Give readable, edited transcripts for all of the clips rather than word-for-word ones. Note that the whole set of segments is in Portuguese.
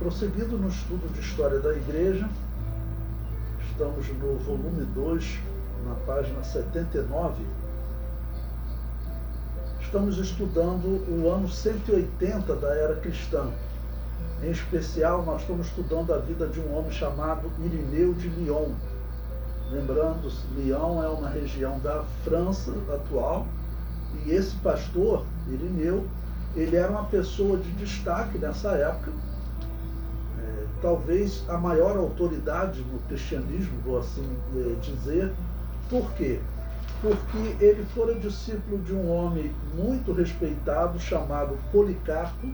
Prosseguindo no estudo de História da Igreja, estamos no volume 2, na página 79. Estamos estudando o ano 180 da era cristã. Em especial, nós estamos estudando a vida de um homem chamado Irineu de Lyon. Lembrando, Lyon é uma região da França atual, e esse pastor, Irineu, ele era uma pessoa de destaque nessa época, talvez a maior autoridade no cristianismo, vou assim dizer. Por quê? Porque ele fora discípulo de um homem muito respeitado chamado Policarpo,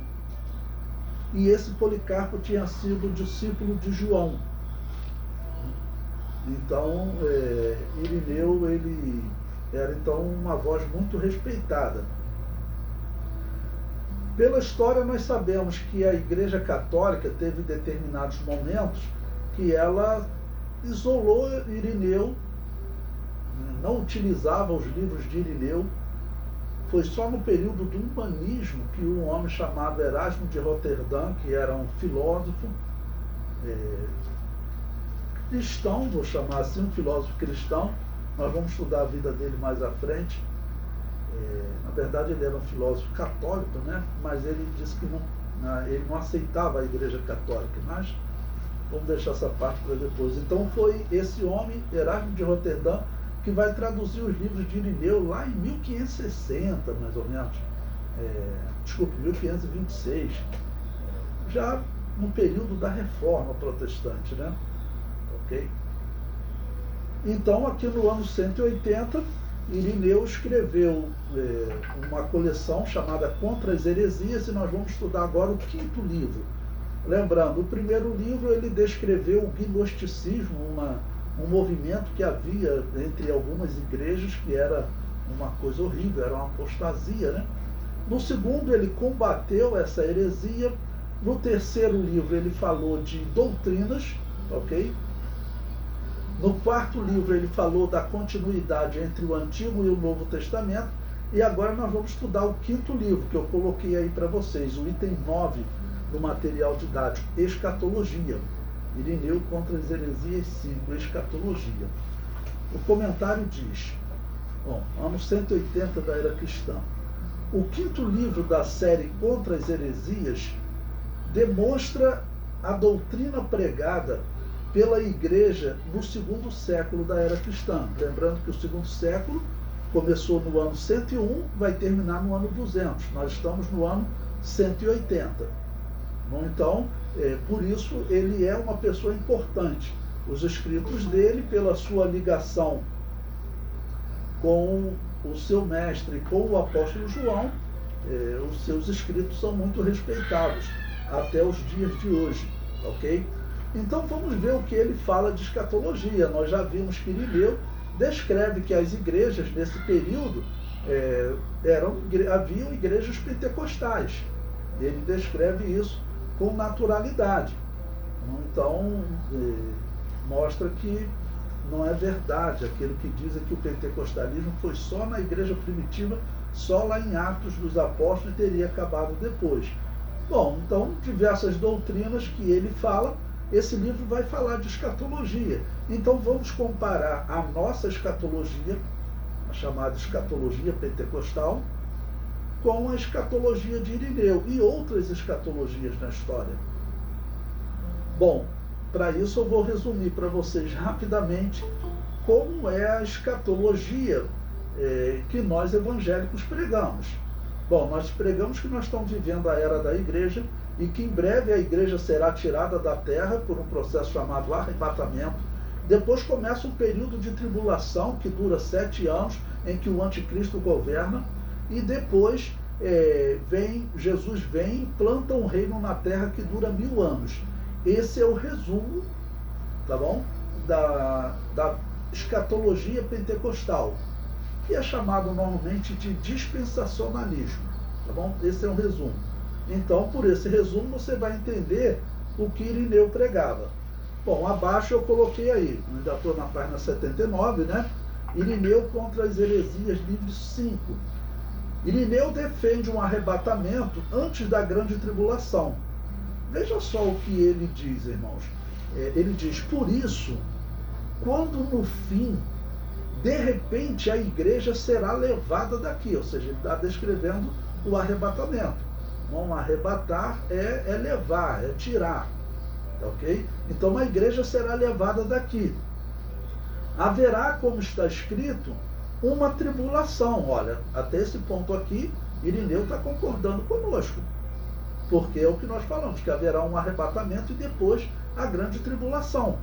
e esse Policarpo tinha sido discípulo de João. Então, Irineu, ele era então uma voz muito respeitada. Pela história, nós sabemos que a Igreja Católica teve determinados momentos que ela isolou Irineu, não utilizava os livros de Irineu. Foi só no período do humanismo que um homem chamado Erasmo de Roterdã, que era um filósofo cristão, vou chamar assim, um filósofo cristão, nós vamos estudar a vida dele mais à frente. Na verdade, ele era um filósofo católico, né? Mas ele disse que ele não aceitava a Igreja Católica. Mas vamos deixar essa parte para depois. Então foi esse homem, Erasmo de Roterdã, que vai traduzir os livros de Irineu lá em 1560, mais ou menos. 1526. Já no período da Reforma Protestante, né? Ok? Então, aqui no ano 180, Irineu escreveu uma coleção chamada Contra as Heresias, e nós vamos estudar agora o 5º livro. Lembrando, o primeiro livro ele descreveu o gnosticismo, um movimento que havia entre algumas igrejas, que era uma coisa horrível, era uma apostasia, né? No segundo, ele combateu essa heresia. No terceiro livro, ele falou de doutrinas, ok? No 4º livro, ele falou da continuidade entre o Antigo e o Novo Testamento. E agora nós vamos estudar o 5º livro, que eu coloquei aí para vocês, o item 9 do material didático, Escatologia. Irineu contra as heresias 5, Escatologia. O comentário diz, ano 180 da era cristã. O 5º livro da série Contra as Heresias demonstra a doutrina pregada pela igreja no 2º século da era cristã. Lembrando que o 2º século começou no ano 101, vai terminar no ano 200. Nós estamos no ano 180. Bom, então, por isso, ele é uma pessoa importante. Os escritos dele, pela sua ligação com o seu mestre, com o apóstolo João, os seus escritos são muito respeitados até os dias de hoje, ok? Então vamos ver o que ele fala de escatologia. Nós já vimos que Irineu descreve que as igrejas nesse período haviam igrejas pentecostais. Ele descreve isso com naturalidade. Então mostra que não é verdade aquilo que dizem que o pentecostalismo foi só na igreja primitiva, só lá em Atos dos Apóstolos, e teria acabado depois. Bom, então diversas doutrinas que ele fala. Esse livro vai falar de escatologia. Então vamos comparar a nossa escatologia, a chamada escatologia pentecostal, com a escatologia de Irineu e outras escatologias na história. Bom, para isso eu vou resumir para vocês rapidamente como é a escatologia que nós evangélicos pregamos. Bom, nós pregamos que nós estamos vivendo a era da igreja, e que em breve a igreja será tirada da terra por um processo chamado arrebatamento. Depois começa um período de tribulação que dura 7 anos, em que o anticristo governa, e depois Jesus vem e planta um reino na terra que dura 1000 anos. Esse é o resumo, tá bom, da escatologia pentecostal, que é chamado normalmente de dispensacionalismo, tá bom? Esse é um resumo. Então, por esse resumo, você vai entender o que Irineu pregava. Bom, abaixo eu coloquei aí, ainda estou na página 79, né? Irineu contra as heresias, livro 5. Irineu defende um arrebatamento antes da grande tribulação. Veja só o que ele diz, irmãos. Ele diz, por isso, quando no fim, de repente, a igreja será levada daqui. Ou seja, ele está descrevendo o arrebatamento. Não arrebatar é levar, é tirar. Ok? Então a igreja será levada daqui. Haverá, como está escrito, uma tribulação. Olha, até esse ponto aqui, Irineu está concordando conosco. Porque é o que nós falamos, que haverá um arrebatamento e depois a grande tribulação.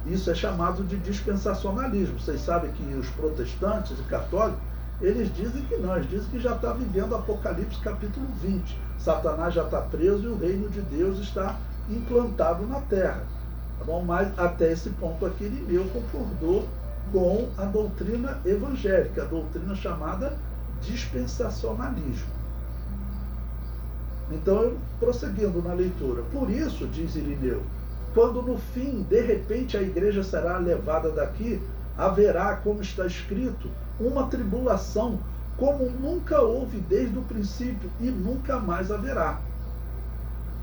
Isso é chamado de dispensacionalismo. Vocês sabem que os protestantes e católicos, eles dizem que não, eles dizem que já está vivendo Apocalipse capítulo 20. Satanás já está preso e o reino de Deus está implantado na terra. Tá bom? Mas até esse ponto aqui, Irineu concordou com a doutrina evangélica, a doutrina chamada dispensacionalismo. Então, prosseguindo na leitura. Por isso, diz Irineu, quando no fim, de repente, a igreja será levada daqui, haverá, como está escrito, uma tribulação, como nunca houve desde o princípio e nunca mais haverá.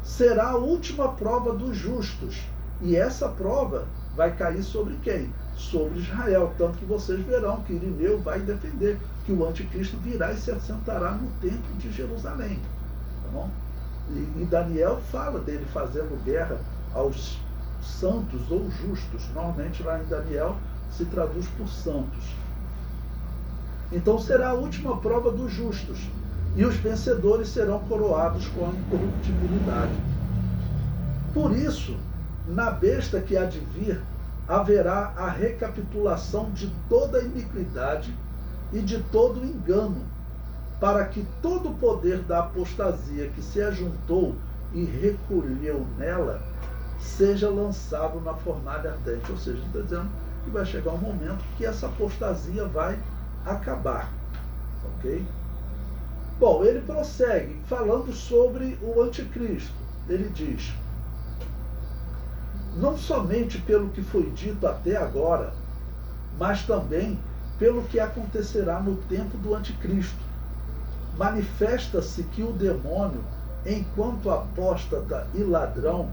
Será a última prova dos justos. E essa prova vai cair sobre quem? Sobre Israel. Tanto que vocês verão que Irineu vai defender que o anticristo virá e se assentará no templo de Jerusalém. Tá bom? E Daniel fala dele fazendo guerra aos santos ou justos. Normalmente lá em Daniel se traduz por santos. Então será a última prova dos justos. E os vencedores serão coroados com a incorruptibilidade. Por isso, na besta que há de vir, haverá a recapitulação de toda a iniquidade e de todo o engano, para que todo o poder da apostasia que se ajuntou e recolheu nela, seja lançado na fornalha ardente. Ou seja, está dizendo que vai chegar um momento que essa apostasia vai acabar. Ok? Bom, ele prossegue falando sobre o anticristo. Ele diz, não somente pelo que foi dito até agora, mas também pelo que acontecerá no tempo do anticristo. Manifesta-se que o demônio, enquanto apóstata e ladrão,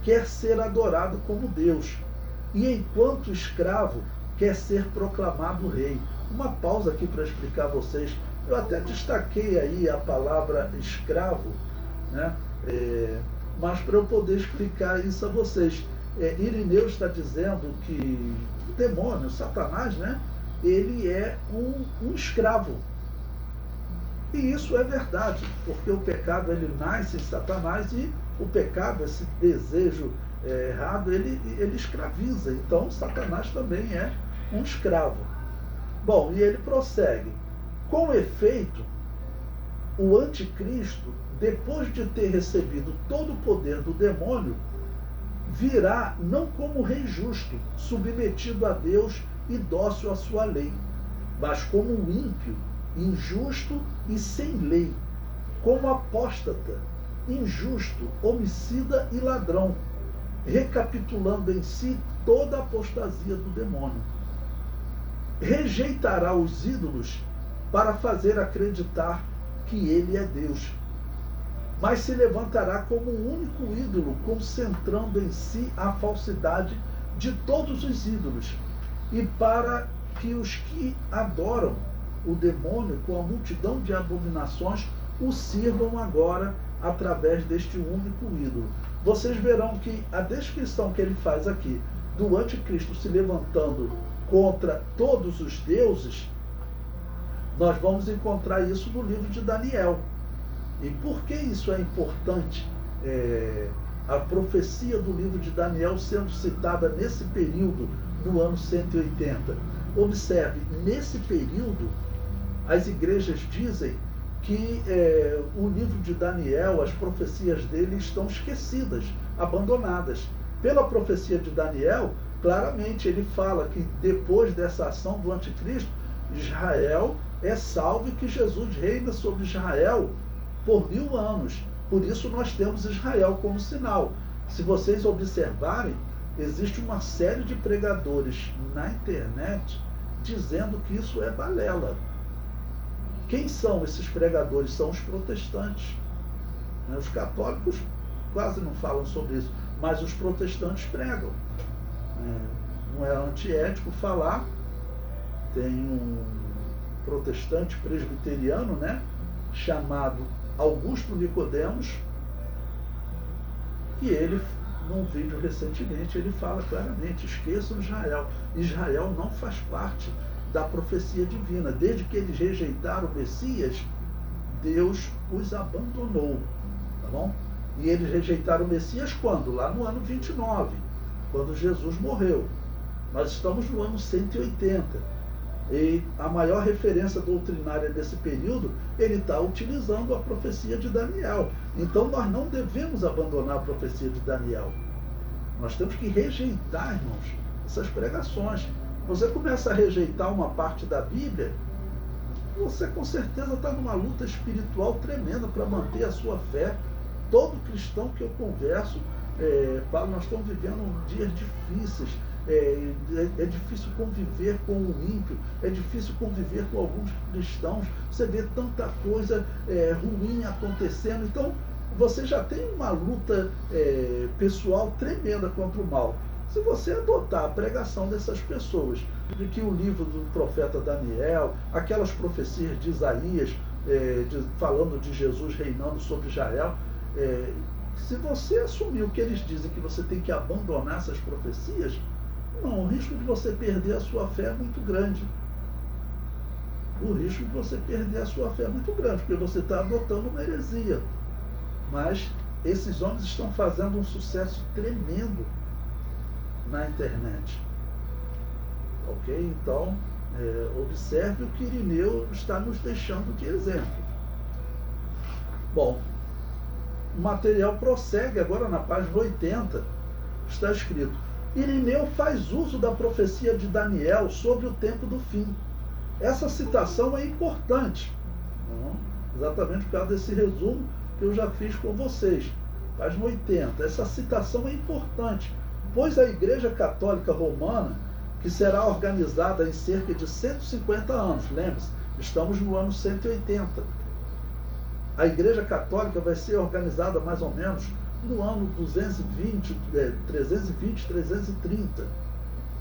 quer ser adorado como Deus, e enquanto escravo, quer ser proclamado rei. Uma pausa aqui para explicar a vocês. Eu até destaquei aí a palavra escravo, né? Mas para eu poder explicar isso a vocês. Irineu está dizendo que o demônio, Satanás, né? Ele é um escravo. E isso é verdade, porque o pecado ele nasce em Satanás e o pecado, esse desejo errado, ele escraviza. Então, Satanás também é um escravo. Bom, e ele prossegue. Com efeito, o anticristo, depois de ter recebido todo o poder do demônio, virá não como rei justo, submetido a Deus e dócil à sua lei, mas como um ímpio, injusto e sem lei, como apóstata, injusto, homicida e ladrão, recapitulando em si toda a apostasia do demônio. Rejeitará os ídolos para fazer acreditar que ele é Deus, mas se levantará como um único ídolo, concentrando em si a falsidade de todos os ídolos, e para que os que adoram o demônio com a multidão de abominações o sirvam agora através deste único ídolo. Vocês verão que a descrição que ele faz aqui do anticristo se levantando contra todos os deuses, nós vamos encontrar isso no livro de Daniel. E por que isso é importante? A profecia do livro de Daniel sendo citada nesse período, no ano 180. Observe, nesse período, as igrejas dizem que o livro de Daniel, as profecias dele estão esquecidas, abandonadas. Pela profecia de Daniel, claramente ele fala que depois dessa ação do anticristo, Israel é salvo e que Jesus reina sobre Israel por 1000 anos. Por isso nós temos Israel como sinal. Se vocês observarem, existe uma série de pregadores na internet dizendo que isso é balela. Quem são esses pregadores? São os protestantes. Os católicos quase não falam sobre isso, mas os protestantes pregam. Não é antiético falar. Tem um protestante presbiteriano, né, chamado Augusto Nicodemos, que ele, num vídeo recentemente, ele fala claramente: esqueçam Israel. Israel não faz parte da profecia divina. Desde que eles rejeitaram o Messias, Deus os abandonou. Tá bom? E eles rejeitaram o Messias quando? Lá no ano 29, quando Jesus morreu. Nós estamos no ano 180. E a maior referência doutrinária desse período, ele está utilizando a profecia de Daniel. Então nós não devemos abandonar a profecia de Daniel. Nós temos que rejeitar, irmãos, essas pregações. Você começa a rejeitar uma parte da Bíblia, você com certeza está numa luta espiritual tremenda para manter a sua fé. Todo cristão que eu converso, Paulo, nós estamos vivendo dias difíceis. É difícil conviver com o ímpio, é difícil conviver com alguns cristãos. Você vê tanta coisa ruim acontecendo. Então você já tem uma luta pessoal tremenda contra o mal. Se você adotar a pregação dessas pessoas, de que o livro do profeta Daniel, aquelas profecias de Isaías, falando de Jesus reinando sobre Israel, se você assumir o que eles dizem, que você tem que abandonar essas profecias, não, o risco de você perder a sua fé é muito grande. O risco de você perder a sua fé é muito grande, porque você está adotando uma heresia. Mas esses homens estão fazendo um sucesso tremendo na internet. Ok? Então, observe o que Irineu está nos deixando de exemplo. Bom, o material prossegue agora na página 80. Está escrito: Irineu faz uso da profecia de Daniel sobre o tempo do fim. Essa citação é importante, exatamente por causa desse resumo que eu já fiz com vocês. Página 80. Essa citação é importante, pois a Igreja Católica Romana, que será organizada em cerca de 150 anos, lembre-se, estamos no ano 180. A Igreja Católica vai ser organizada mais ou menos no ano 320, 330. Tá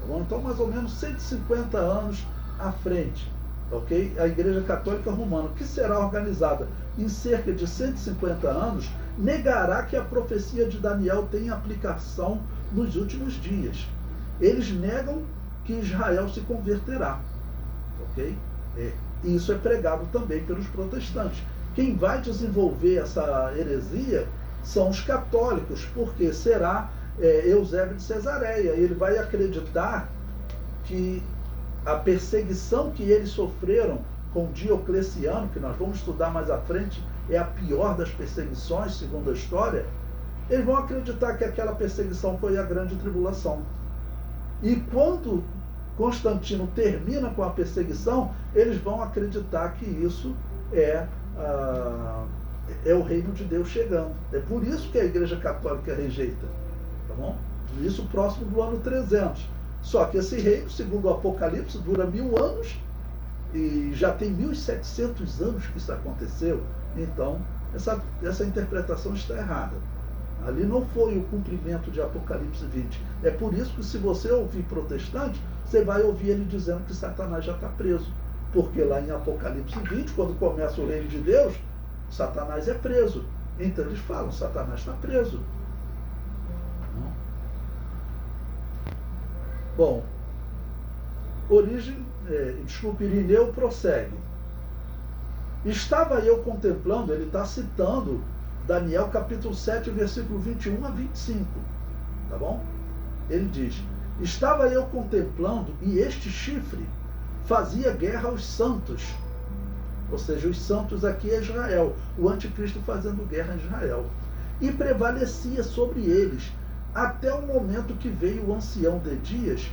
bom? Então, mais ou menos 150 anos à frente. Ok? A Igreja Católica Romana, que será organizada em cerca de 150 anos, negará que a profecia de Daniel tenha aplicação nos últimos dias. Eles negam que Israel se converterá. Ok? Isso é pregado também pelos protestantes. Quem vai desenvolver essa heresia são os católicos, porque será Eusébio de Cesareia. Ele vai acreditar que a perseguição que eles sofreram com Diocleciano, que nós vamos estudar mais à frente, é a pior das perseguições, segundo a história. Eles vão acreditar que aquela perseguição foi a grande tribulação. E quando Constantino termina com a perseguição, eles vão acreditar que isso é o reino de Deus chegando. É por isso que a Igreja Católica rejeita. Tá bom? Isso próximo do ano 300. Só que esse reino, segundo o Apocalipse, dura 1000 anos e já tem 1700 anos que isso aconteceu. Então, essa interpretação está errada. Ali não foi o cumprimento de Apocalipse 20. É por isso que, se você ouvir protestante, você vai ouvir ele dizendo que Satanás já está preso. Porque lá em Apocalipse 20, quando começa o reino de Deus, Satanás é preso. Então eles falam: Satanás está preso. Bom, Irineu prossegue. Estava eu contemplando, ele está citando Daniel capítulo 7, versículo 21 a 25. Tá bom? Ele diz: estava eu contemplando, e este chifre fazia guerra aos santos. Ou seja, os santos aqui é Israel, o anticristo fazendo guerra a Israel. E prevalecia sobre eles, até o momento que veio o ancião de dias,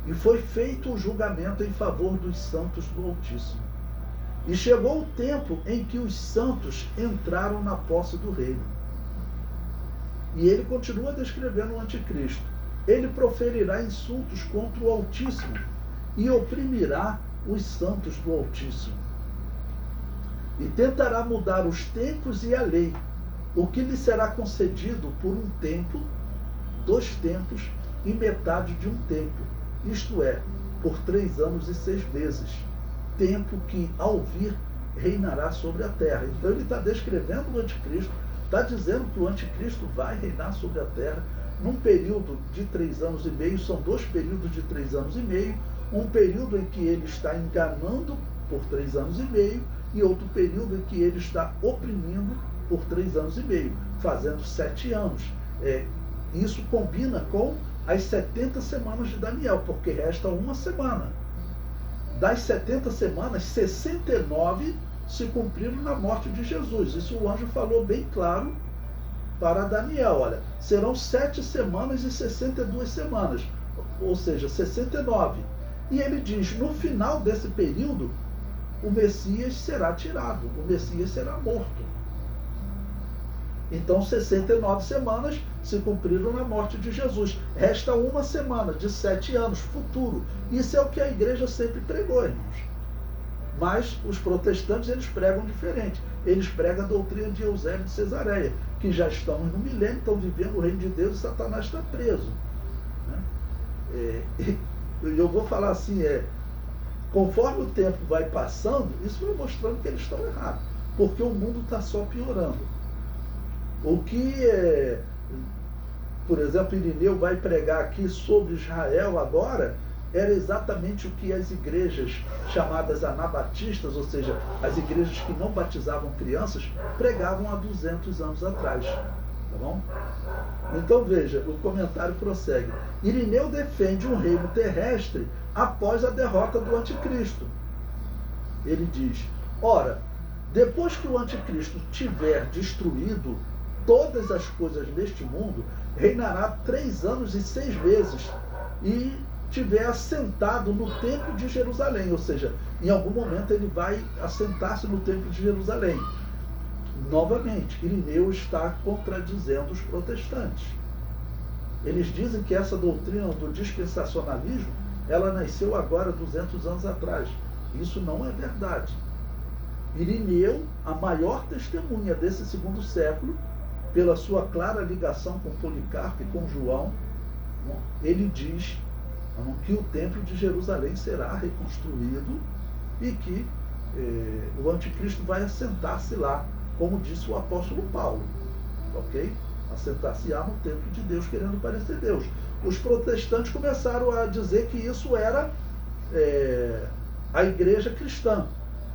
e foi feito o julgamento em favor dos santos do Altíssimo. E chegou o tempo em que os santos entraram na posse do reino. E ele continua descrevendo o anticristo. Ele proferirá insultos contra o Altíssimo e oprimirá os santos do Altíssimo. E tentará mudar os tempos e a lei, o que lhe será concedido por um tempo, 2 tempos e metade de um tempo, isto é, por 3 anos e 6 meses, tempo que, ao vir, reinará sobre a terra. Então ele está descrevendo o anticristo, está dizendo que o anticristo vai reinar sobre a terra num período de 3 anos e meio, são 2 períodos de 3 anos e meio, um período em que ele está enganando por 3 anos e meio, e outro período em que ele está oprimindo por 3 anos e meio, fazendo 7 anos. Isso combina com as 70 semanas de Daniel, porque resta uma semana. Das 70 semanas, 69 se cumpriram na morte de Jesus. Isso o anjo falou bem claro para Daniel. Olha, serão 7 semanas e 62 semanas, ou seja, 69. E ele diz, no final desse período, o Messias será tirado, o Messias será morto. Então 69 semanas se cumpriram na morte de Jesus. Resta uma semana de 7 anos, futuro. Isso é o que a igreja sempre pregou, irmãos. Mas os protestantes, eles pregam diferente. Eles pregam a doutrina de Eusébio de Cesareia, que já estamos no milênio, estão vivendo o reino de Deus e Satanás está preso. Eu vou falar assim, conforme o tempo vai passando, isso vai mostrando que eles estão errados, porque o mundo está só piorando. O que, por exemplo, Irineu vai pregar aqui sobre Israel agora, era exatamente o que as igrejas chamadas anabatistas, ou seja, as igrejas que não batizavam crianças, pregavam há 200 anos atrás. Tá bom? Então veja, o comentário prossegue. Irineu defende um reino terrestre após a derrota do anticristo. Ele diz, ora, depois que o anticristo tiver destruído todas as coisas neste mundo, reinará 3 anos e 6 meses e tiver assentado no templo de Jerusalém, ou seja, em algum momento ele vai assentar-se no templo de Jerusalém. Novamente, Irineu está contradizendo os protestantes. Eles dizem que essa doutrina do dispensacionalismo, ela nasceu agora 200 anos atrás. Isso não é verdade. Irineu, a maior testemunha desse 2º século, pela sua clara ligação com Policarpo e com João, ele diz que o templo de Jerusalém será reconstruído e que o anticristo vai assentar-se lá, como disse o apóstolo Paulo, ok? Assentar-se-á no templo de Deus, querendo parecer Deus. Os protestantes começaram a dizer que isso era a igreja cristã,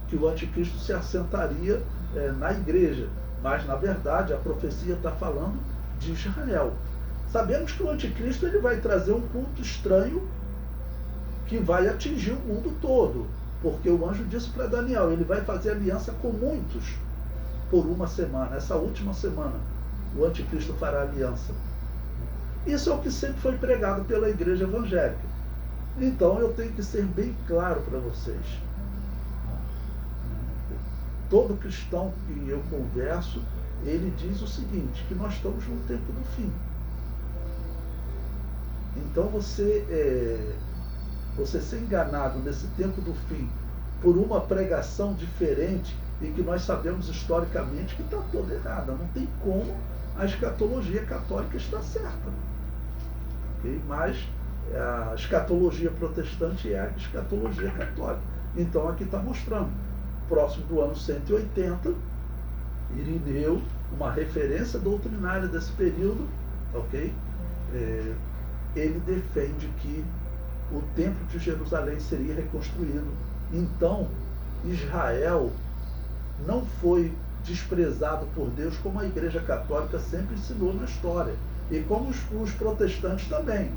que o anticristo se assentaria na igreja, mas na verdade a profecia está falando de Israel. Sabemos que o anticristo ele vai trazer um culto estranho que vai atingir o mundo todo, porque o anjo disse para Daniel, ele vai fazer aliança com muitos por uma semana. Essa última semana o anticristo fará aliança. Isso é o que sempre foi pregado pela igreja evangélica. Então eu tenho que ser bem claro para vocês. Todo cristão que eu converso, ele diz o seguinte, que nós estamos no tempo do fim. Então você ser enganado nesse tempo do fim por uma pregação diferente e que nós sabemos historicamente que está toda errada. Não tem como a escatologia católica estar certa. Okay? Mas a escatologia protestante é a escatologia católica. Então aqui está mostrando. Próximo do ano 180, Irineu, uma referência doutrinária desse período, ok? Ele defende que o templo de Jerusalém seria reconstruído. Então, Israel não foi desprezado por Deus como a Igreja Católica sempre ensinou na história. E como os protestantes também.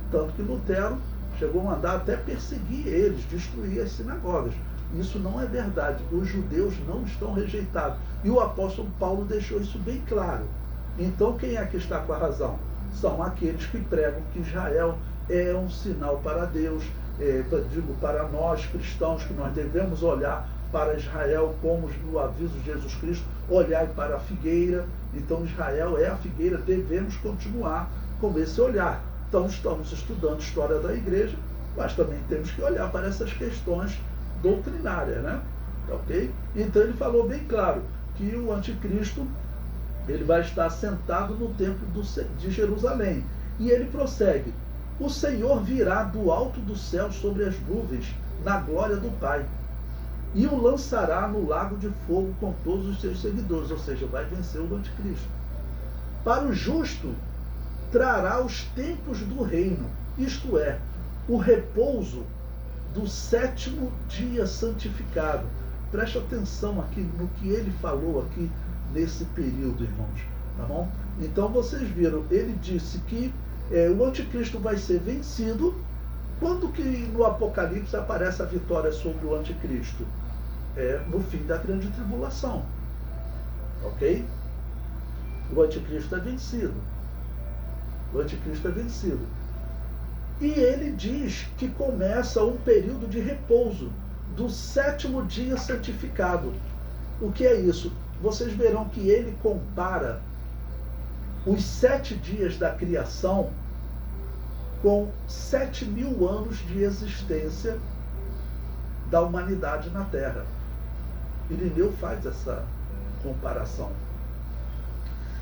Tanto que Lutero chegou a mandar até perseguir eles, destruir as sinagogas. Isso não é verdade. Os judeus não estão rejeitados. E o apóstolo Paulo deixou isso bem claro. Então, quem é que está com a razão? São aqueles que pregam que Israel é um sinal para Deus, digo, para nós cristãos, que nós devemos olhar para Israel como no aviso de Jesus Cristo, olhar para a figueira. Então, Israel é a figueira, devemos continuar com esse olhar. Então, estamos estudando a história da igreja, mas também temos que olhar para essas questões doutrinárias, né? Ok? Então, ele falou bem claro que o anticristo Ele vai estar sentado no templo de Jerusalém. E ele prossegue: o Senhor virá do alto dos céus sobre as nuvens, na glória do Pai, e o lançará no lago de fogo com todos os seus seguidores, ou seja, vai vencer o anticristo. Para o justo, trará os tempos do reino, isto é, o repouso do sétimo dia santificado. Preste atenção aqui no que ele falou aqui nesse período, irmãos, tá bom? Então vocês viram, ele disse que o anticristo vai ser vencido. Quando que no Apocalipse aparece a vitória sobre o anticristo? No fim da grande tribulação, ok? O anticristo é vencido. O anticristo é vencido. E ele diz que começa um período de repouso do sétimo dia santificado. O que é isso? Vocês verão que ele compara os 7 dias da criação com 7.000 anos de existência da humanidade na Terra. Irineu faz essa comparação.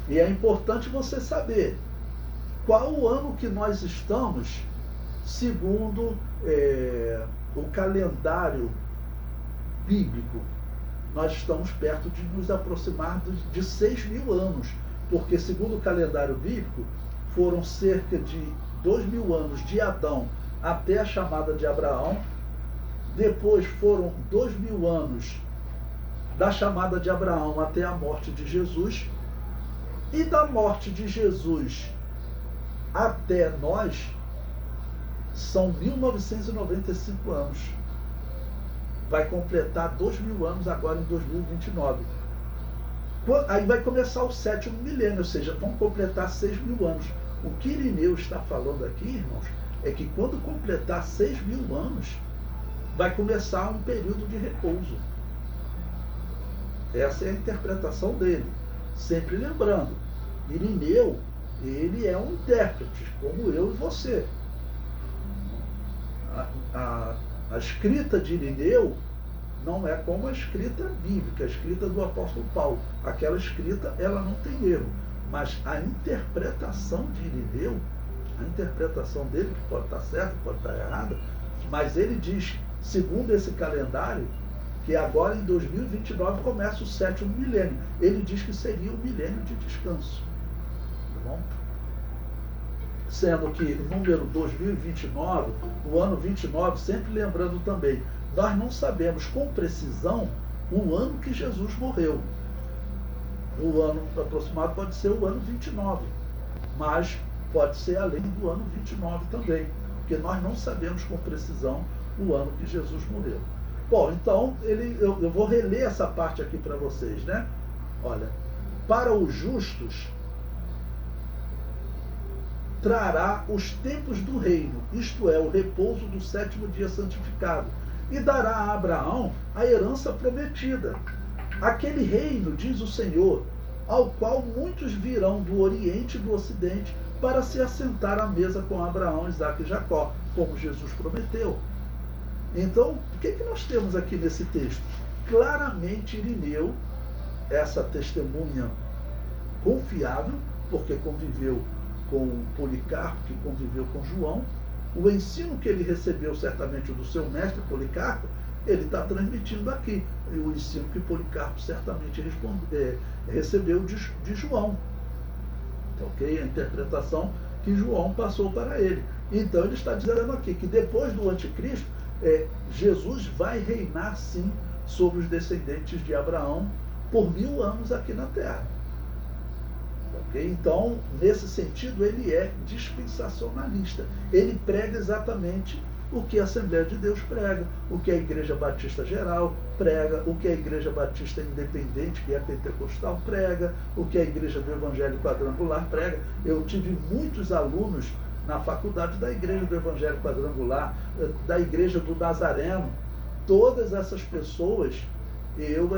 E é importante você saber qual o ano que nós estamos, segundo o calendário bíblico. Nós estamos perto de nos aproximar de 6.000 anos, porque segundo o calendário bíblico, foram cerca de 2.000 anos de Adão até a chamada de Abraão, depois foram 2.000 anos da chamada de Abraão até a morte de Jesus, e da morte de Jesus até nós são 1995 anos. Vai completar 2.000 anos agora em 2029. Aí vai começar o 7º milênio, ou seja, vão completar 6.000 anos. O que Irineu está falando aqui, irmãos, é que quando completar 6.000 anos, vai começar um período de repouso. Essa é a interpretação dele. Sempre lembrando, Irineu, ele é um intérprete, como eu e você. A escrita de Irineu não é como a escrita bíblica, a escrita do apóstolo Paulo. Aquela escrita, ela não tem erro. Mas a interpretação de Irineu, a interpretação dele, que pode estar certa, pode estar errada, mas ele diz, segundo esse calendário, que agora em 2029 começa o 7º milênio. Ele diz que seria o milênio de descanso. Tá bom? Sendo que o número 2029, o ano 29, sempre lembrando também, nós não sabemos com precisão o ano que Jesus morreu. O ano aproximado pode ser o ano 29, mas pode ser além do ano 29 também, porque nós não sabemos com precisão o ano que Jesus morreu. Bom, então eu vou reler essa parte aqui para vocês, né? Olha, para os justos trará os tempos do reino, isto é, o repouso do 7º dia santificado, e dará a Abraão a herança prometida. Aquele reino, diz o Senhor, ao qual muitos virão do Oriente e do Ocidente para se assentar à mesa com Abraão, Isaque e Jacó, como Jesus prometeu. Então, o que nós temos aqui nesse texto? Claramente Irineu, essa testemunha confiável, porque conviveu com Policarpo, que conviveu com João, o ensino que ele recebeu certamente do seu mestre Policarpo, ele está transmitindo aqui. E o ensino que Policarpo certamente recebeu de João. Ok? A interpretação que João passou para ele. Então ele está dizendo aqui que depois do anticristo, Jesus vai reinar sim sobre os descendentes de Abraão por 1000 anos aqui na Terra. Okay? Então, nesse sentido, ele é dispensacionalista. Ele prega exatamente o que a Assembleia de Deus prega, o que a Igreja Batista Geral prega, o que a Igreja Batista Independente, que é pentecostal, prega, o que a Igreja do Evangelho Quadrangular prega. Eu tive muitos alunos na faculdade da Igreja do Evangelho Quadrangular, da Igreja do Nazareno. Todas essas pessoas, eu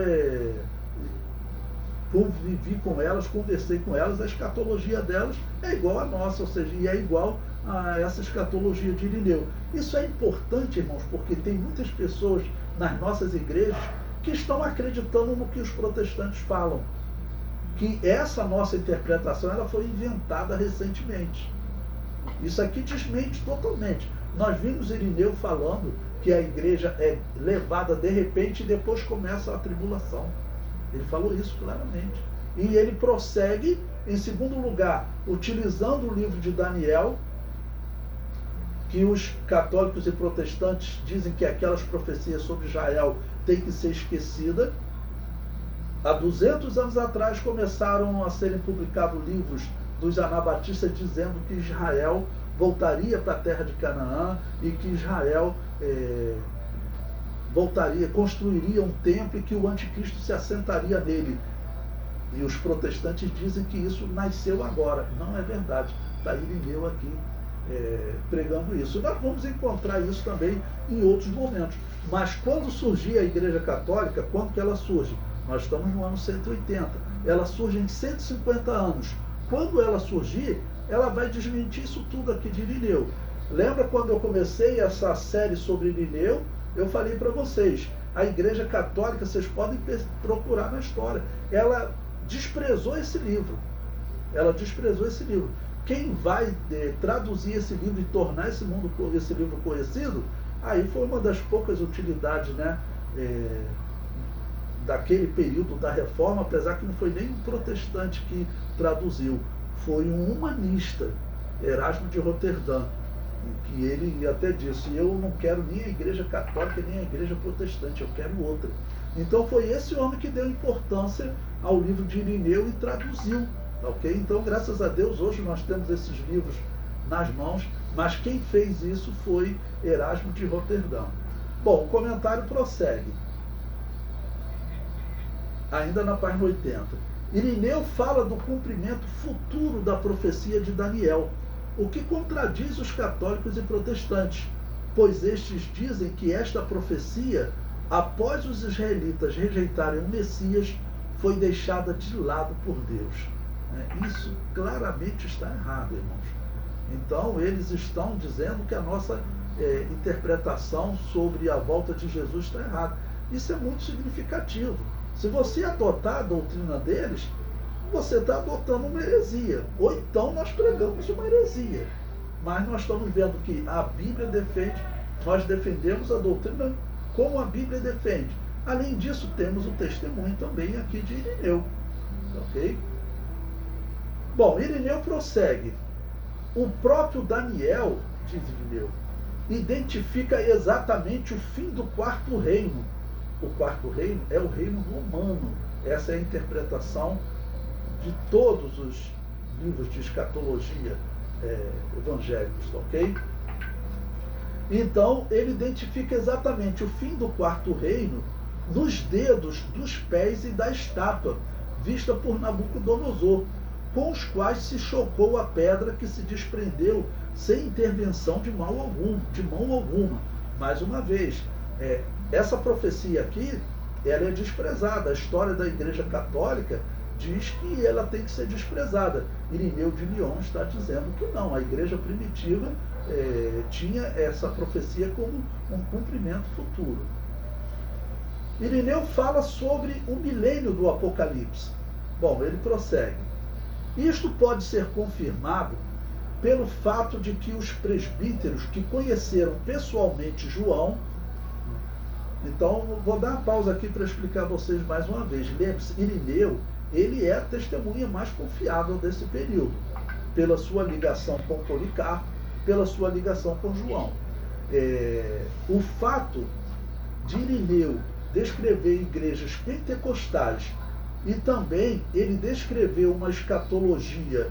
convivi com elas, conversei com elas, a escatologia delas é igual à nossa, ou seja, e é igual a essa escatologia de Irineu. Isso é importante, irmãos, porque tem muitas pessoas nas nossas igrejas que estão acreditando no que os protestantes falam. que essa nossa interpretação ela foi inventada recentemente. Isso aqui desmente totalmente. Nós vimos Irineu falando que a igreja é levada de repente e depois começa a tribulação. Ele falou isso claramente. E ele prossegue, em segundo lugar, utilizando o livro de Daniel, que os católicos e protestantes dizem que aquelas profecias sobre Israel têm que ser esquecidas. Há 200 anos atrás começaram a serem publicados livros dos anabatistas dizendo que Israel voltaria para a terra de Canaã e que Israel construiria um templo e que o anticristo se assentaria nele. E os protestantes dizem que isso nasceu agora. Não é verdade. Está Irineu aqui pregando isso. Nós vamos encontrar isso também em outros momentos. Mas quando surgia a Igreja Católica, quando que ela surge? Nós estamos no ano 180. Ela surge em 150 anos. Quando ela surgir, ela vai desmentir isso tudo aqui de Irineu. Lembra quando eu comecei essa série sobre Irineu? Eu falei para vocês, a Igreja Católica, vocês podem procurar na história, ela desprezou esse livro. Ela desprezou esse livro. Quem vai traduzir esse livro e tornar esse livro conhecido, aí foi uma das poucas utilidades, né, daquele período da Reforma, apesar que não foi nem um protestante que traduziu, foi um humanista, Erasmo de Roterdã, que ele até disse, eu não quero nem a Igreja Católica nem a Igreja Protestante, eu quero outra. Então foi esse homem que deu importância ao livro de Irineu e traduziu, ok? Então, graças a Deus, hoje nós temos esses livros nas mãos, mas quem fez isso foi Erasmo de Roterdã. Bom, o comentário prossegue. Ainda na página 80. Irineu fala do cumprimento futuro da profecia de Daniel, o que contradiz os católicos e protestantes, pois estes dizem que esta profecia, após os israelitas rejeitarem o Messias, foi deixada de lado por Deus. Isso claramente está errado, irmãos. Então, eles estão dizendo que a nossa interpretação sobre a volta de Jesus está errada. Isso é muito significativo. Se você adotar a doutrina deles, você está adotando uma heresia. Ou então nós pregamos uma heresia. Mas nós estamos vendo que a Bíblia defende, nós defendemos a doutrina como a Bíblia defende. Além disso, temos o testemunho também aqui de Irineu. Ok? Bom, Irineu prossegue. O próprio Daniel, diz Irineu, identifica exatamente o fim do quarto reino. O quarto reino é o reino romano. Essa é a interpretação de todos os livros de escatologia evangélicos, ok? Então, ele identifica exatamente o fim do quarto reino nos dedos dos pés e da estátua, vista por Nabucodonosor, com os quais se chocou a pedra que se desprendeu sem intervenção de mão alguma. Mais uma vez, essa profecia aqui, ela é desprezada. A história da Igreja Católica diz que ela tem que ser desprezada. Irineu de Lyon está dizendo que não. A Igreja primitiva tinha essa profecia como um cumprimento futuro. Irineu fala sobre o milênio do Apocalipse. Bom, ele prossegue. Isto pode ser confirmado pelo fato de que os presbíteros que conheceram pessoalmente João. Então, vou dar uma pausa aqui para explicar a vocês mais uma vez. Lembre-se, Irineu, ele é a testemunha mais confiável desse período, pela sua ligação com Policarpo, pela sua ligação com João. O fato de Irineu descrever igrejas pentecostais e também ele descreveu uma escatologia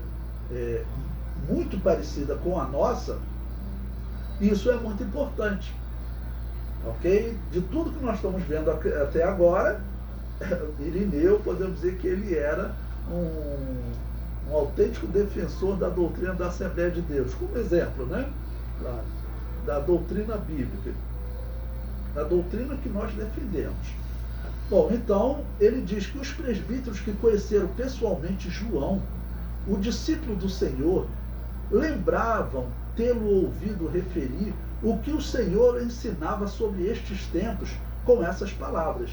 muito parecida com a nossa, isso é muito importante. Ok? De tudo que nós estamos vendo até agora, Irineu, podemos dizer que ele era um autêntico defensor da doutrina da Assembleia de Deus, como exemplo, né? Claro, da doutrina bíblica, da doutrina que nós defendemos. Bom, então, ele diz que os presbíteros que conheceram pessoalmente João, o discípulo do Senhor, lembravam tê-lo ouvido referir o que o Senhor ensinava sobre estes tempos com essas palavras.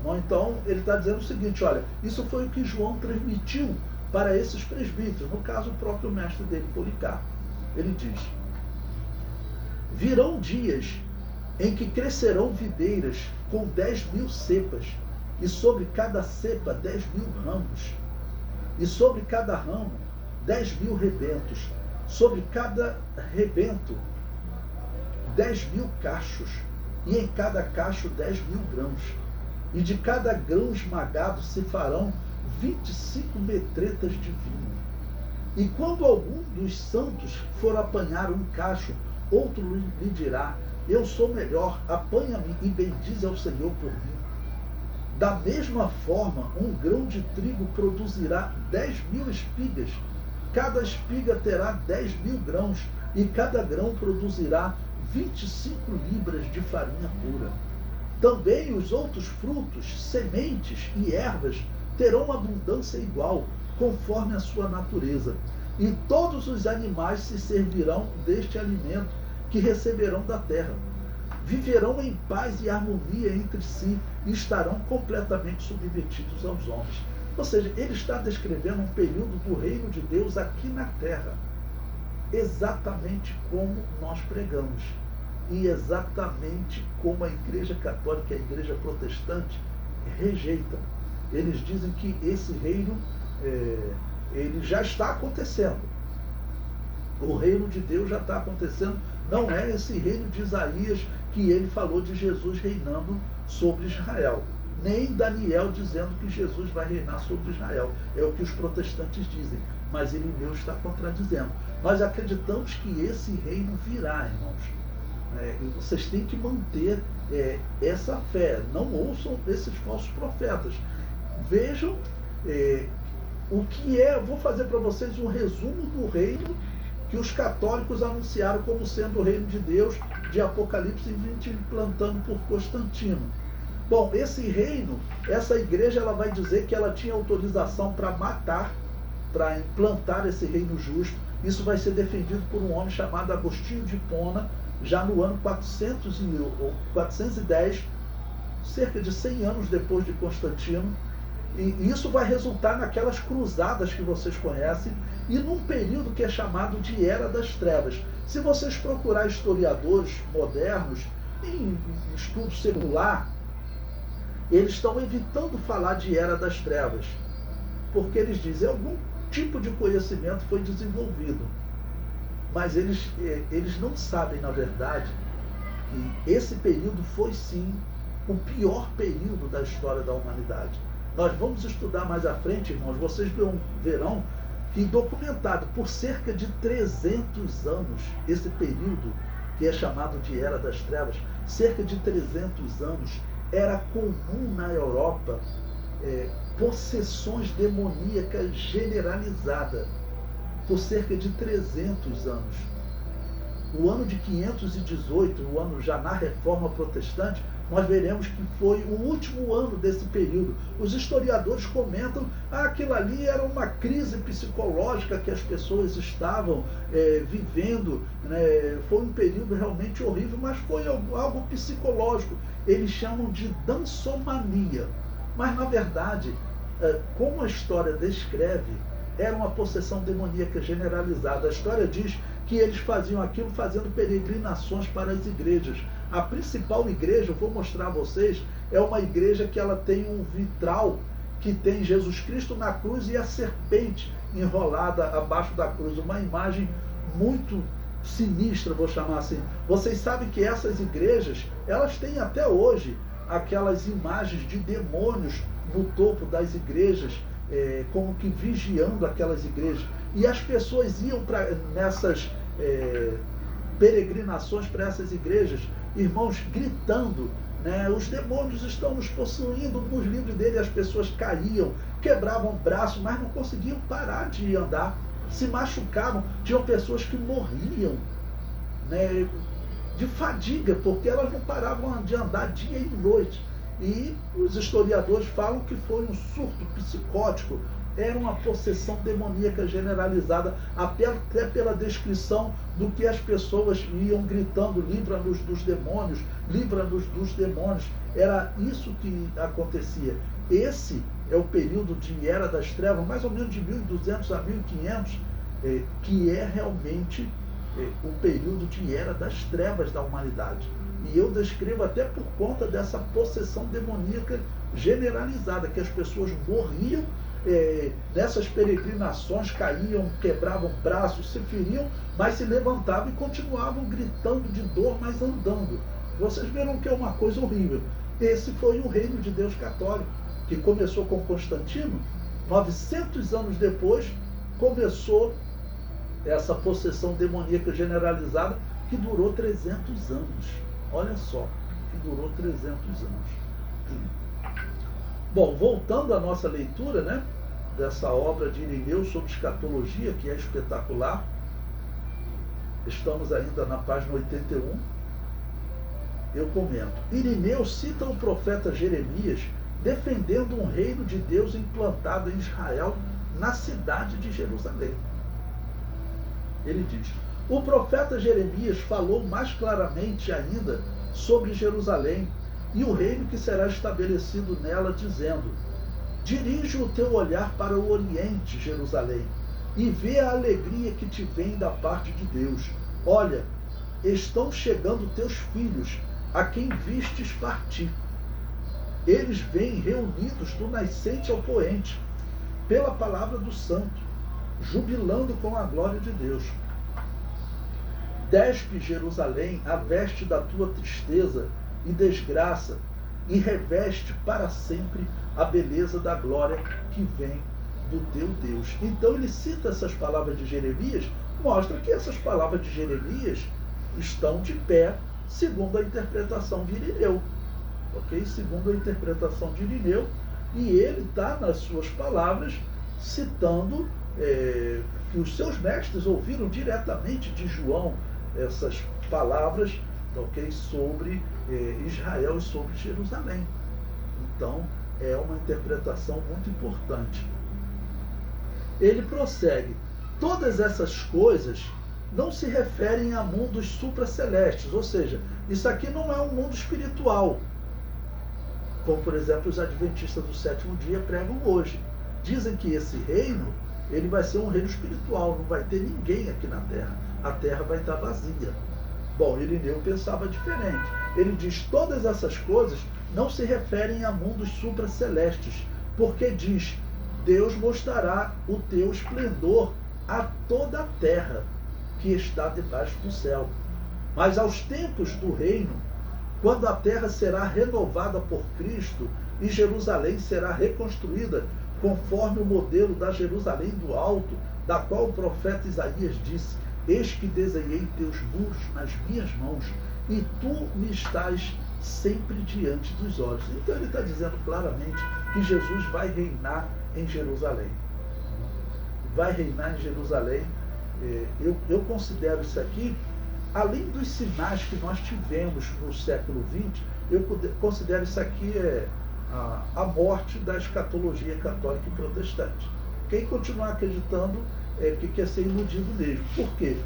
Então, ele está dizendo o seguinte, olha, isso foi o que João transmitiu para esses presbíteros, no caso, o próprio mestre dele, Policarpo. Ele diz, virão dias em que crescerão videiras com 10.000 cepas, e sobre cada cepa 10.000 ramos, e sobre cada ramo 10.000 rebentos, sobre cada rebento 10.000 cachos, e em cada cacho 10.000 grãos. E de cada grão esmagado se farão 25 metretas de vinho. E quando algum dos santos for apanhar um cacho, outro lhe dirá, eu sou melhor, apanha-me e bendize ao Senhor por mim. Da mesma forma, um grão de trigo produzirá 10.000 espigas. Cada espiga terá 10.000 grãos, e cada grão produzirá 25 libras de farinha pura. Também os outros frutos, sementes e ervas terão abundância igual, conforme a sua natureza. E todos os animais se servirão deste alimento que receberão da terra. Viverão em paz e harmonia entre si e estarão completamente submetidos aos homens. Ou seja, ele está descrevendo um período do reino de Deus aqui na terra, exatamente como nós pregamos. E exatamente como a Igreja Católica e a Igreja Protestante rejeitam. Eles dizem que esse reino ele já está acontecendo. O reino de Deus já está acontecendo. Não é esse reino de Isaías que ele falou de Jesus reinando sobre Israel. Nem Daniel dizendo que Jesus vai reinar sobre Israel. É o que os protestantes dizem. Mas Irineu está contradizendo. Nós acreditamos que esse reino virá, irmãos. E vocês têm que manter essa fé. Não ouçam esses falsos profetas. Vejam o que é. Vou fazer para vocês um resumo do reino que os católicos anunciaram como sendo o reino de Deus de Apocalipse 20, implantando por Constantino. Bom, esse reino, essa igreja, ela vai dizer que ela tinha autorização para matar, para implantar esse reino justo. Isso vai ser defendido por um homem chamado Agostinho de Hipona, já no ano 410, cerca de 100 anos depois de Constantino. E isso vai resultar naquelas cruzadas que vocês conhecem e num período que é chamado de Era das Trevas. Se vocês procurar historiadores modernos, em estudo secular, eles estão evitando falar de Era das Trevas, porque eles dizem que algum tipo de conhecimento foi desenvolvido. Mas eles não sabem, na verdade, que esse período foi sim o pior período da história da humanidade. Nós vamos estudar mais à frente, irmãos, vocês verão que documentado por cerca de 300 anos, esse período que é chamado de Era das Trevas, cerca de 300 anos, era comum na Europa possessões demoníacas generalizadas por cerca de 300 anos. O ano de 518, o ano já na Reforma Protestante, nós veremos que foi o último ano desse período. Os historiadores comentam que aquilo ali era uma crise psicológica que as pessoas estavam vivendo, né? Foi um período realmente horrível, mas foi algo psicológico. Eles chamam de dançomania. Mas, na verdade, como a história descreve, era uma possessão demoníaca generalizada. A história diz que eles faziam aquilo fazendo peregrinações para as igrejas. A principal igreja, eu vou mostrar a vocês, é uma igreja que ela tem um vitral que tem Jesus Cristo na cruz e a serpente enrolada abaixo da cruz. Uma imagem muito sinistra, vou chamar assim. Vocês sabem que essas igrejas, elas têm até hoje aquelas imagens de demônios no topo das igrejas, como que vigiando aquelas igrejas. E as pessoas iam nessas peregrinações para essas igrejas, irmãos, gritando, né? Os demônios estão nos possuindo. Nos livros dele as pessoas caíam, quebravam o braço, mas não conseguiam parar de andar, se machucavam. Tinham pessoas que morriam, né, de fadiga, porque elas não paravam de andar dia e noite. E os historiadores falam que foi um surto psicótico era uma possessão demoníaca generalizada, até pela descrição do que as pessoas iam gritando: livra-nos dos demônios, livra-nos dos demônios. Era isso que acontecia. Esse é o período de Era das Trevas, mais ou menos de 1200 a 1500, que é realmente o período de Era das Trevas da humanidade. E eu descrevo até por conta dessa possessão demoníaca generalizada, que as pessoas morriam nessas peregrinações, caíam, quebravam braços, se feriam, mas se levantavam e continuavam gritando de dor, mas andando. Vocês viram que é uma coisa horrível. Esse foi o reino de Deus católico, que começou com Constantino. 900 anos depois, começou essa possessão demoníaca generalizada, que durou 300 anos. Olha só, que durou 300 anos. Bom, voltando à nossa leitura, né, dessa obra de Irineu sobre escatologia, que é espetacular. Estamos ainda na página 81. Eu comento. Irineu cita o profeta Jeremias defendendo um reino de Deus implantado em Israel, na cidade de Jerusalém. Ele diz: o profeta Jeremias falou mais claramente ainda sobre Jerusalém e o reino que será estabelecido nela, dizendo: dirige o teu olhar para o oriente, Jerusalém, e vê a alegria que te vem da parte de Deus. Olha, estão chegando teus filhos, a quem vistes partir. Eles vêm reunidos do nascente ao poente, pela palavra do santo, jubilando com a glória de Deus. Despe, Jerusalém, a veste da tua tristeza e desgraça, e reveste para sempre a beleza da glória que vem do teu Deus. Então ele cita essas palavras de Jeremias, mostra que essas palavras de Jeremias estão de pé, segundo a interpretação de Irineu. Ok? Segundo a interpretação de Irineu, e ele está nas suas palavras citando que os seus mestres ouviram diretamente de João essas palavras, ok, sobre Israel e sobre Jerusalém. Então é uma interpretação muito importante. Ele prossegue: todas essas coisas não se referem a mundos supracelestes, ou seja, isso aqui não é um mundo espiritual, como por exemplo os adventistas do sétimo dia pregam hoje. Dizem que esse reino, ele vai ser um reino espiritual, não vai ter ninguém aqui na terra, a terra vai estar vazia. Bom, Irineu pensava diferente. Ele diz: todas essas coisas não se referem a mundos supracelestes, porque diz: Deus mostrará o teu esplendor a toda a terra que está debaixo do céu. Mas aos tempos do reino, quando a terra será renovada por Cristo e Jerusalém será reconstruída conforme o modelo da Jerusalém do alto, da qual o profeta Isaías disse: eis que desenhei teus muros nas minhas mãos, e tu me estás sempre diante dos olhos. Então ele está dizendo claramente que Jesus vai reinar em Jerusalém. Vai reinar em Jerusalém. Eu considero isso aqui, além dos sinais que nós tivemos no século XX, eu considero isso aqui a morte da escatologia católica e protestante. Quem continuar acreditando que quer ser iludido mesmo. Por quê?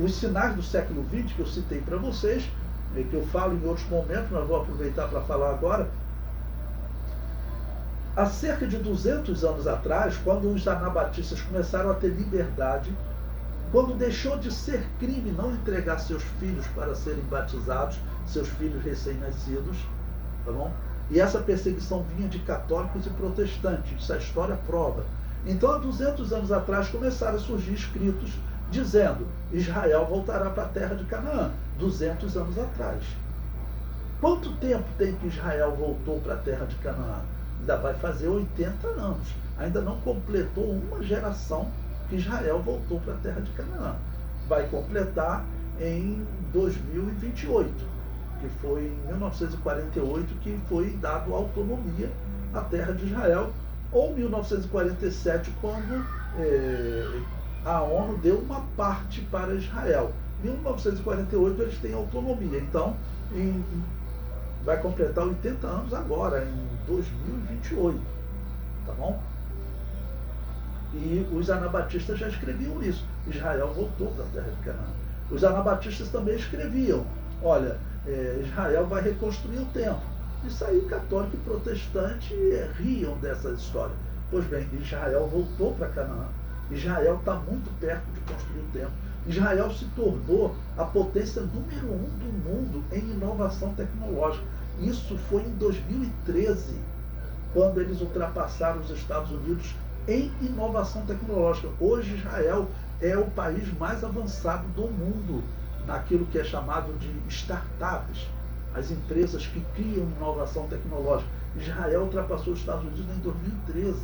Os sinais do século XX que eu citei para vocês, que eu falo em outros momentos, mas vou aproveitar para falar agora. Há cerca de 200 anos atrás, quando os anabatistas começaram a ter liberdade, quando deixou de ser crime não entregar seus filhos para serem batizados, seus filhos recém-nascidos, tá bom? E essa perseguição vinha de católicos e protestantes, isso a história prova. Então, há 200 anos atrás, começaram a surgir escritos dizendo: Israel voltará para a terra de Canaã, 200 anos atrás. Quanto tempo tem que Israel voltou para a terra de Canaã? Ainda vai fazer 80 anos. Ainda não completou uma geração que Israel voltou para a terra de Canaã. Vai completar em 2028, que foi em 1948 que foi dado autonomia à terra de Israel, ou 1947, quando a ONU deu uma parte para Israel. Em 1948 eles têm autonomia. Então, vai completar 80 anos agora, em 2028. Tá bom? E os anabatistas já escreviam isso. Israel voltou para a terra de Canaã. Os anabatistas também escreviam, olha, Israel vai reconstruir o templo. Isso aí, católico e protestante riam dessa história. Pois bem, Israel voltou para Canaã. Israel está muito perto de construir o templo. Israel se tornou a potência número 1 do mundo em inovação tecnológica. Isso foi em 2013, quando eles ultrapassaram os Estados Unidos em inovação tecnológica. Hoje Israel é o país mais avançado do mundo naquilo que é chamado de startups, as empresas que criam inovação tecnológica. Israel ultrapassou os Estados Unidos em 2013.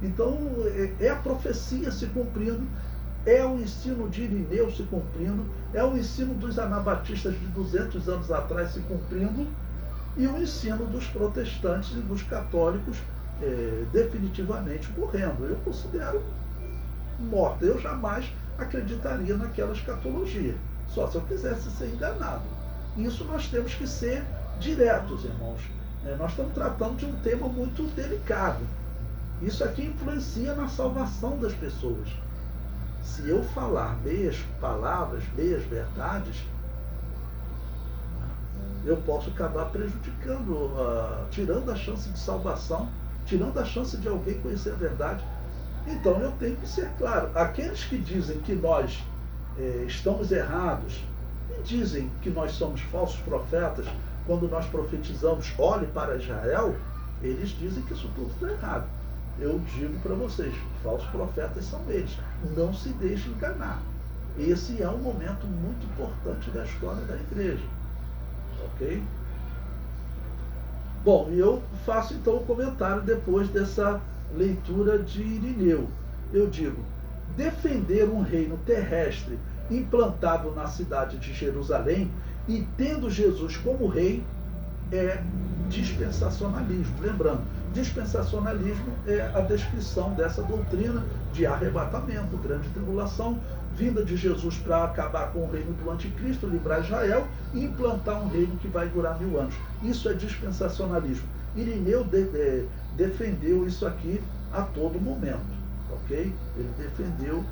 Então é a profecia se cumprindo, é o ensino de Irineu se cumprindo, é o ensino dos anabatistas de 200 anos atrás se cumprindo, e o ensino dos protestantes e dos católicos definitivamente morrendo. Eu considero morta. Eu jamais acreditaria naquela escatologia, só se eu quisesse ser enganado. Isso nós temos que ser diretos, irmãos. Nós estamos tratando de um tema muito delicado. Isso aqui influencia na salvação das pessoas. Se eu falar meias palavras, meias verdades, eu posso acabar prejudicando, tirando a chance de salvação, tirando a chance de alguém conhecer a verdade. Então eu tenho que ser claro. Aqueles que dizem que nós estamos errados e dizem que nós somos falsos profetas quando nós profetizamos, olhe para Israel, eles dizem que isso tudo está errado. Eu digo para vocês, falsos profetas são eles. Não se deixe enganar. Esse é um momento muito importante da história da igreja. Ok? Bom, e eu faço então um comentário depois dessa leitura de Irineu. Eu digo, defender um reino terrestre implantado na cidade de Jerusalém e tendo Jesus como rei é dispensacionalismo. Lembrando, dispensacionalismo é a descrição dessa doutrina de arrebatamento, grande tribulação, vinda de Jesus para acabar com o reino do anticristo, livrar Israel e implantar um reino que vai durar 1000 anos. Isso é dispensacionalismo. Irineu defendeu isso aqui a todo momento, ok? Ele defendeu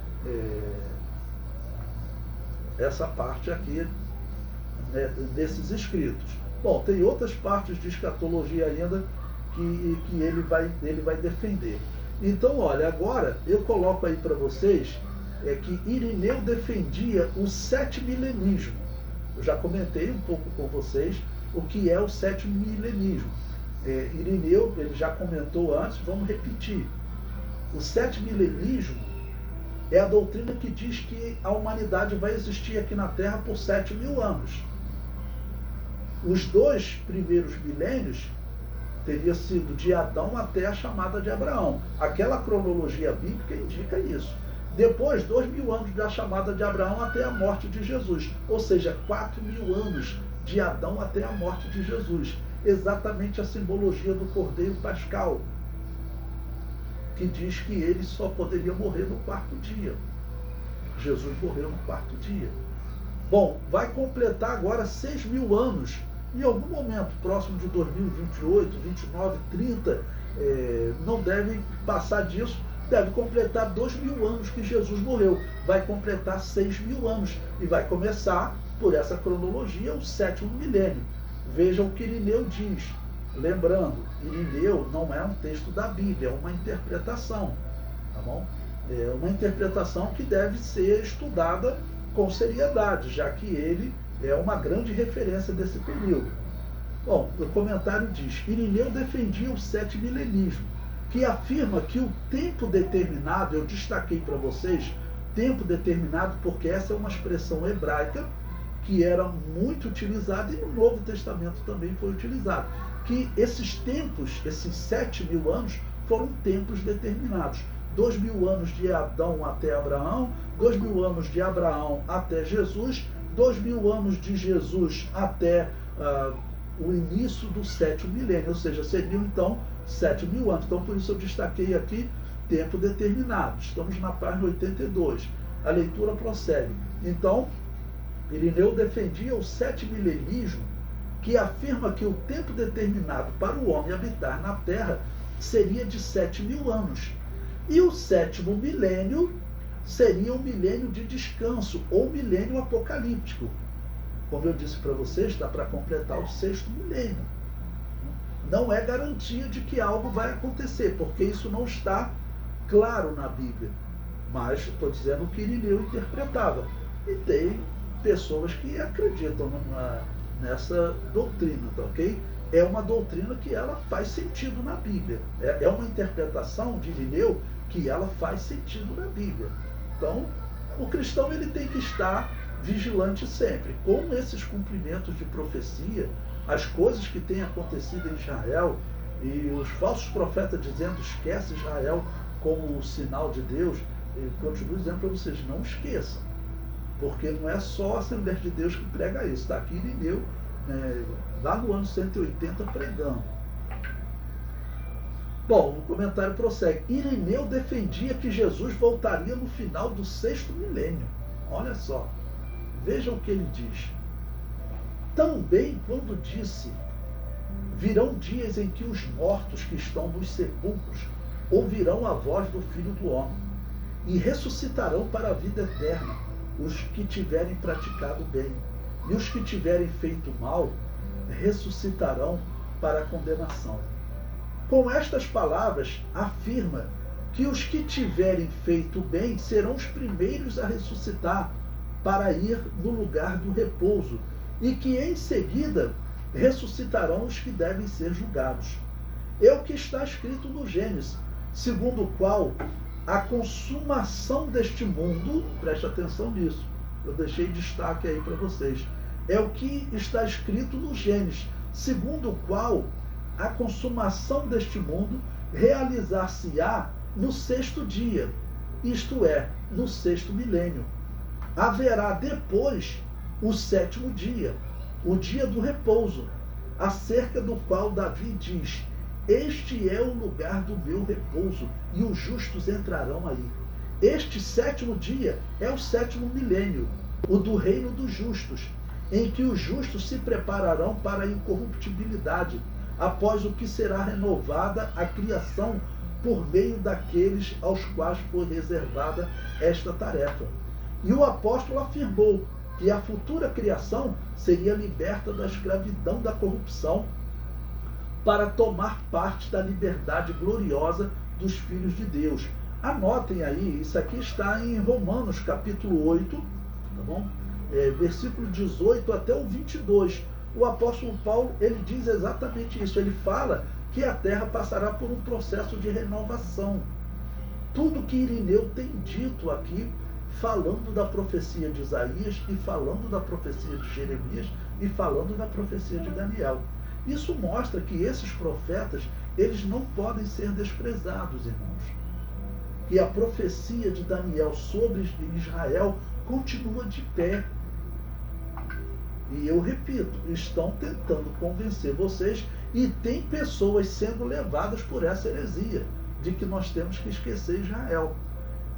essa parte aqui, né, desses escritos. Bom, tem outras partes de escatologia ainda que ele vai defender. Então, olha, agora eu coloco aí para vocês que Irineu defendia o setimilenismo. Eu já comentei um pouco com vocês o que é o setimilenismo. Irineu, ele já comentou antes, vamos repetir. O setimilenismo é a doutrina que diz que a humanidade vai existir aqui na Terra por 7.000 anos. Os 2 primeiros milênios teria sido de Adão até a chamada de Abraão. Aquela cronologia bíblica indica isso. Depois, 2.000 anos da chamada de Abraão até a morte de Jesus. Ou seja, 4.000 anos de Adão até a morte de Jesus. Exatamente a simbologia do Cordeiro Pascal, que diz que ele só poderia morrer no 4º dia. Jesus morreu no 4º dia. Bom, vai completar agora 6.000 anos. Em algum momento, próximo de 2028, 29, 30, não deve passar disso, deve completar 2.000 anos que Jesus morreu. Vai completar 6.000 anos e vai começar, por essa cronologia, o 7º milênio. Veja o que Irineu diz. Lembrando, Irineu não é um texto da Bíblia, é uma interpretação. Tá bom? É uma interpretação que deve ser estudada com seriedade, já que ele é uma grande referência desse período. Bom, o comentário diz, Irineu defendia o setimilenismo, que afirma que o tempo determinado, eu destaquei para vocês, tempo determinado, porque essa é uma expressão hebraica que era muito utilizada e no Novo Testamento também foi utilizado, que esses tempos, esses 7.000 anos, foram tempos determinados. 2.000 anos de Adão até Abraão, 2.000 anos de Abraão até Jesus, 2.000 anos de Jesus até o início do 7º milênio, ou seja, seriam então 7.000 anos. Então, por isso eu destaquei aqui tempo determinado. Estamos na página 82. A leitura prossegue. Então, Irineu defendia o setimilenismo, que afirma que o tempo determinado para o homem habitar na Terra seria de 7.000 anos. E o sétimo milênio seria um milênio de descanso, ou milênio apocalíptico. Como eu disse para vocês, está para completar o sexto milênio. Não é garantia de que algo vai acontecer, porque isso não está claro na Bíblia. Mas estou dizendo o que Irineu interpretava. E tem pessoas que acreditam nessa doutrina, tá ok? É uma doutrina que ela faz sentido na Bíblia. É uma interpretação de Irineu que ela faz sentido na Bíblia. Então, o cristão ele tem que estar vigilante sempre. Com esses cumprimentos de profecia, as coisas que têm acontecido em Israel, e os falsos profetas dizendo esquece Israel como o sinal de Deus, eu continuo dizendo para vocês, não esqueçam. Porque não é só a Assembleia de Deus que prega isso. Está aqui Irineu, lá no ano 180, pregando. Bom, o comentário prossegue. Irineu defendia que Jesus voltaria no final do sexto milênio. Olha só. Vejam o que ele diz. Também quando disse, virão dias em que os mortos que estão nos sepulcros ouvirão a voz do Filho do Homem e ressuscitarão para a vida eterna os que tiverem praticado bem, e os que tiverem feito mal ressuscitarão para a condenação. Com estas palavras, afirma que os que tiverem feito bem serão os primeiros a ressuscitar para ir no lugar do repouso, e que em seguida ressuscitarão os que devem ser julgados. É o que está escrito no Gênesis, segundo o qual a consumação deste mundo, preste atenção nisso, eu deixei destaque aí para vocês, é o que está escrito no Gênesis, segundo o qual a consumação deste mundo realizar-se-á no sexto dia, isto é, no sexto milênio. Haverá depois o sétimo dia, o dia do repouso, acerca do qual Davi diz: este é o lugar do meu repouso, e os justos entrarão aí. Este sétimo dia é o sétimo milênio, o do reino dos justos, em que os justos se prepararão para a incorruptibilidade, após o que será renovada a criação por meio daqueles aos quais foi reservada esta tarefa. E o apóstolo afirmou que a futura criação seria liberta da escravidão da corrupção para tomar parte da liberdade gloriosa dos filhos de Deus. Anotem aí, isso aqui está em Romanos capítulo 8, tá bom? Versículo 18 até o 22. O apóstolo Paulo, ele diz exatamente isso. Ele fala que a terra passará por um processo de renovação. Tudo que Irineu tem dito aqui, falando da profecia de Isaías e falando da profecia de Jeremias e falando da profecia de Daniel. Isso mostra que esses profetas, eles não podem ser desprezados, irmãos. E a profecia de Daniel sobre Israel continua de pé. E eu repito, estão tentando convencer vocês, e tem pessoas sendo levadas por essa heresia de que nós temos que esquecer Israel.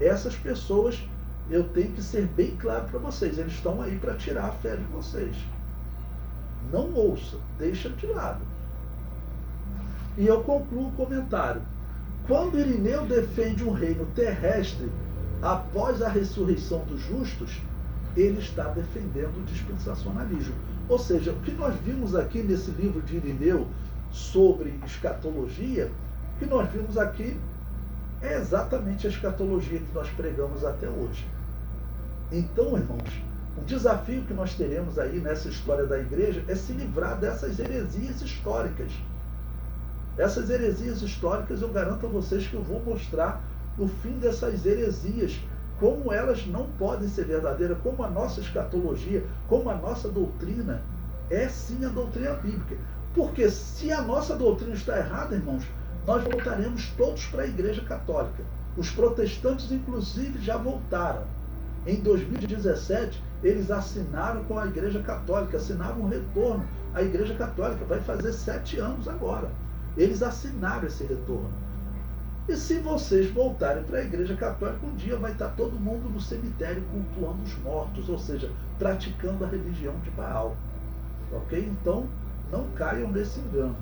Essas pessoas, eu tenho que ser bem claro para vocês, eles estão aí para tirar a fé de vocês. Não ouça, deixa de lado. E eu concluo o comentário. Quando Irineu defende um reino terrestre após a ressurreição dos justos, ele está defendendo o dispensacionalismo. Ou seja, o que nós vimos aqui nesse livro de Irineu sobre escatologia, o que nós vimos aqui é exatamente a escatologia que nós pregamos até hoje. Então, irmãos, o desafio que nós teremos aí nessa história da igreja é se livrar dessas heresias históricas. Essas heresias históricas, eu garanto a vocês que eu vou mostrar o fim dessas heresias, como elas não podem ser verdadeiras, como a nossa escatologia, como a nossa doutrina é sim a doutrina bíblica. Porque se a nossa doutrina está errada, irmãos, nós voltaremos todos para a Igreja Católica. Os protestantes, inclusive, já voltaram. Em 2017, eles assinaram com a Igreja Católica, assinaram um retorno à Igreja Católica. Vai fazer 7 anos agora. Eles assinaram esse retorno. E se vocês voltarem para a Igreja Católica, um dia vai estar todo mundo no cemitério cultuando os mortos, ou seja, praticando a religião de Baal. Ok? Então, não caiam nesse engano.